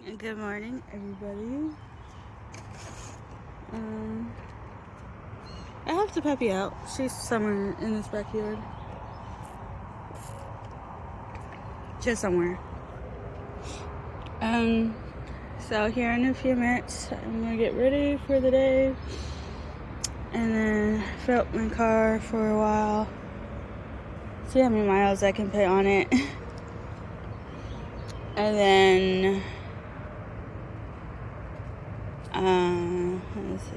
And good morning, everybody. I have the puppy out. She's somewhere in this backyard. Just somewhere. So here in a few minutes, I'm gonna get ready for the day, and then fill up my car for a while. See how many miles I can put on it, and then let's see.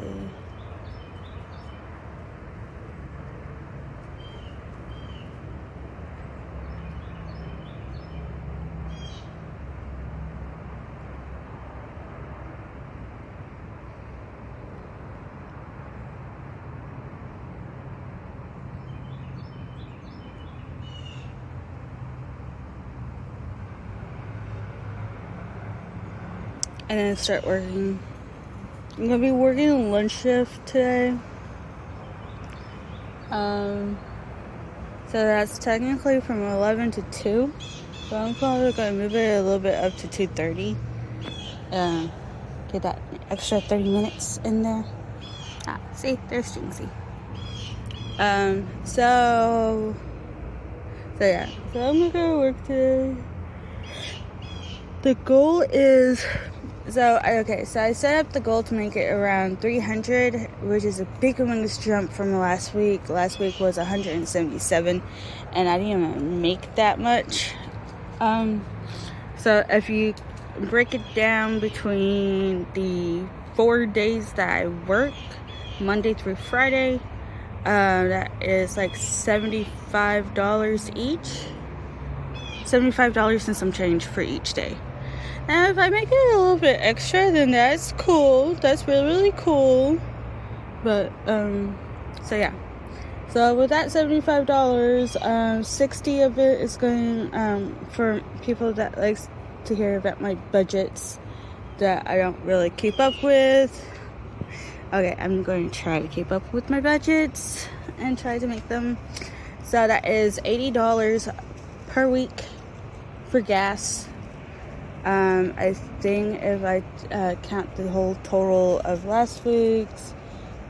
And then start working. I'm gonna be working a lunch shift today. So that's technically from 11 to 2. So I'm probably gonna move it a little bit up to 2:30. Get that extra 30 minutes in there. See, there's Jynxie. So yeah. So I'm gonna go to work today. The goal is, so I set up the goal to make it around 300, which is a big wings jump from last week. Last week was 177, and I didn't even make that much. So if you break it down between the 4 days that I work, Monday through Friday, that is like $75 each. $75 and some change for each day. And if I make it a little bit extra, then that's cool. That's really, really cool. But, so yeah. So with that $75, 60 of it is going, for people that likes to hear about my budgets that I don't really keep up with. Okay, I'm going to try to keep up with my budgets and try to make them. So that is $80 per week for gas. I think if I count the whole total of last week's,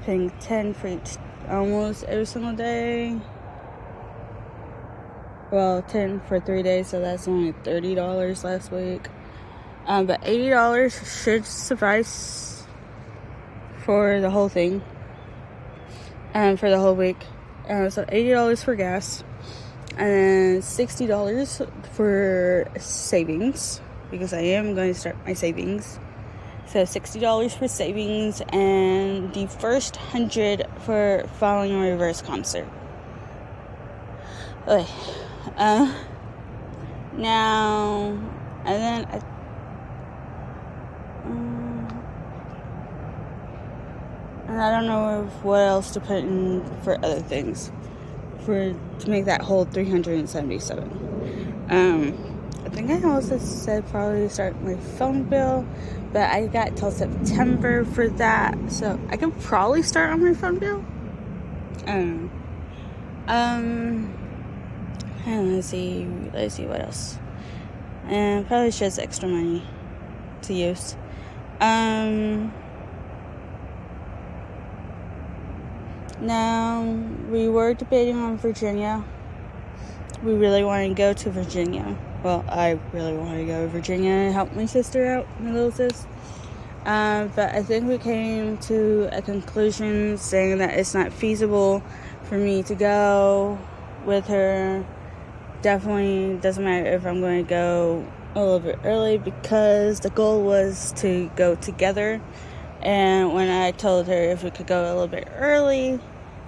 paying 10 for each, almost every single day. Well, 10 for 3 days, so that's only $30 last week. But $80 should suffice for the whole thing, for the whole week. So $80 for gas, and $60 for savings, because I am going to start my savings. So $60 for savings, and the first 100 for following a reverse concert. Okay. Now, and then and I don't know what else to put in for other things to make that whole 377. I think I also said probably start my phone bill, but I got till September for that, so I can probably start on my phone bill. And let's see what else. And probably just extra money to use. Now, we were debating on Virginia. We really want to go to Virginia. Well, I really want to go to Virginia and help my sister out, my little sis. But I think we came to a conclusion saying that it's not feasible for me to go with her. Definitely doesn't matter if I'm going to go a little bit early, because the goal was to go together. And when I told her if we could go a little bit early,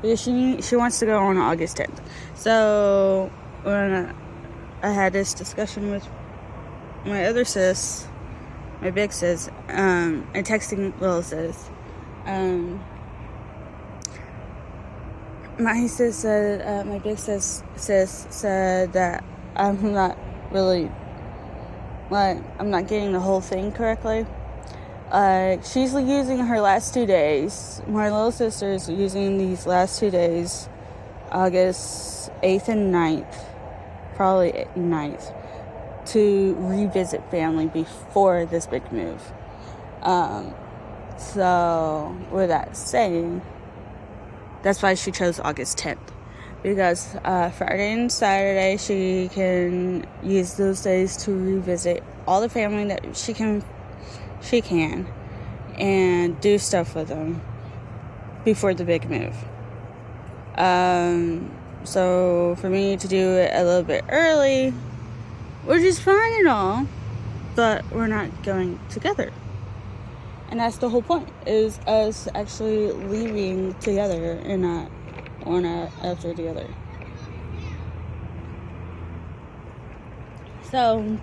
because she wants to go on August 10th. So when I had this discussion with my other sis, my big sis, and texting little sis, my sis said, my big sis said that I'm not really, I'm not getting the whole thing correctly. She's using her last 2 days. My little sister's using these last 2 days, August 8th and 9th. Probably 9th. to revisit family before this big move. So with that saying, that's why she chose August 10th. Because Friday and Saturday she can use those days to revisit all the family that she can and do stuff with them before the big move. So for me to do it a little bit early, which is fine and all, but we're not going together. And that's the whole point, is us actually leaving together and not one after the other. So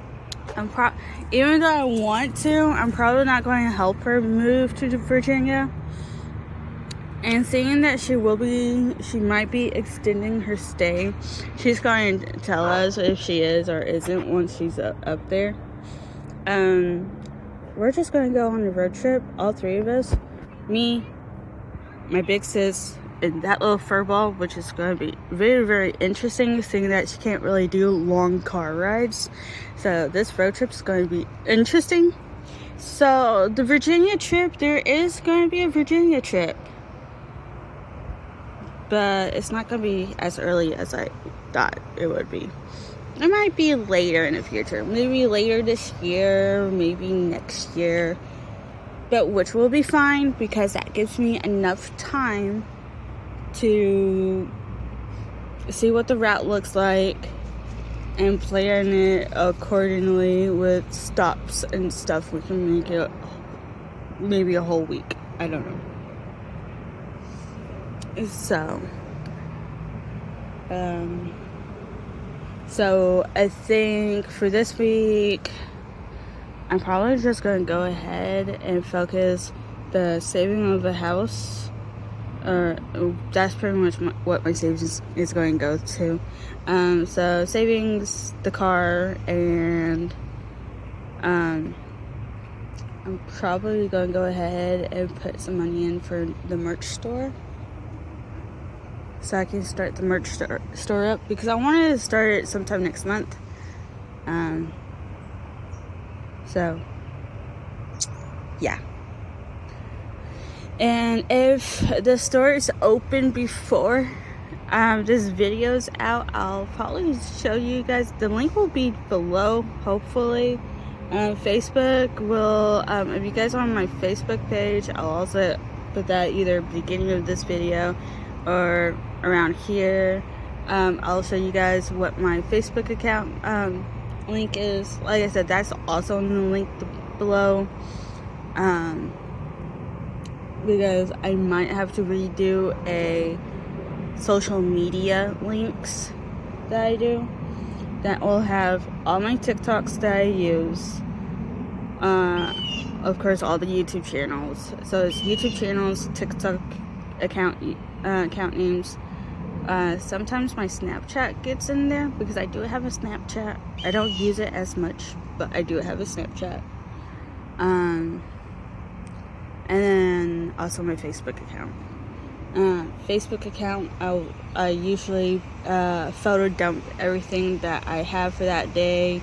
even though I want to, I'm probably not going to help her move to Virginia. And seeing that she might be extending her stay, she's going to tell us if she is or isn't once she's up there. We're just going to go on a road trip, all three of us. Me, my big sis, and that little furball, which is going to be very, very interesting, seeing that she can't really do long car rides. So this road trip is going to be interesting. So the Virginia trip, there is going to be a Virginia trip. But it's not going to be as early as I thought it would be. It might be later in the future. Maybe later this year, maybe next year. But which will be fine, because that gives me enough time to see what the route looks like and plan it accordingly with stops and stuff. We can make it maybe a whole week. I don't know. So I think for this week, I'm probably just going to go ahead and focus the saving of the house. That's pretty much what my savings is going to go to. So savings, the car, and I'm probably going to go ahead and put some money in for the merch store, so I can start the merch store up, because I wanted to start it sometime next month. So yeah. And if the store is open before this video's out, I'll probably show you guys. The link will be below, hopefully. Facebook will, if you guys are on my Facebook page, I'll also put that either beginning of this video or around here. I'll show you guys what my Facebook account link is. Like I said, that's also in the link below. Because I might have to redo a social media links that I do, that will have all my TikToks that I use, of course all the YouTube channels. So it's YouTube channels, TikTok account names. Sometimes my Snapchat gets in there, because I do have a Snapchat. I don't use it as much, but I do have a Snapchat. And then also my Facebook account. Facebook account, I usually photo dump everything that I have for that day.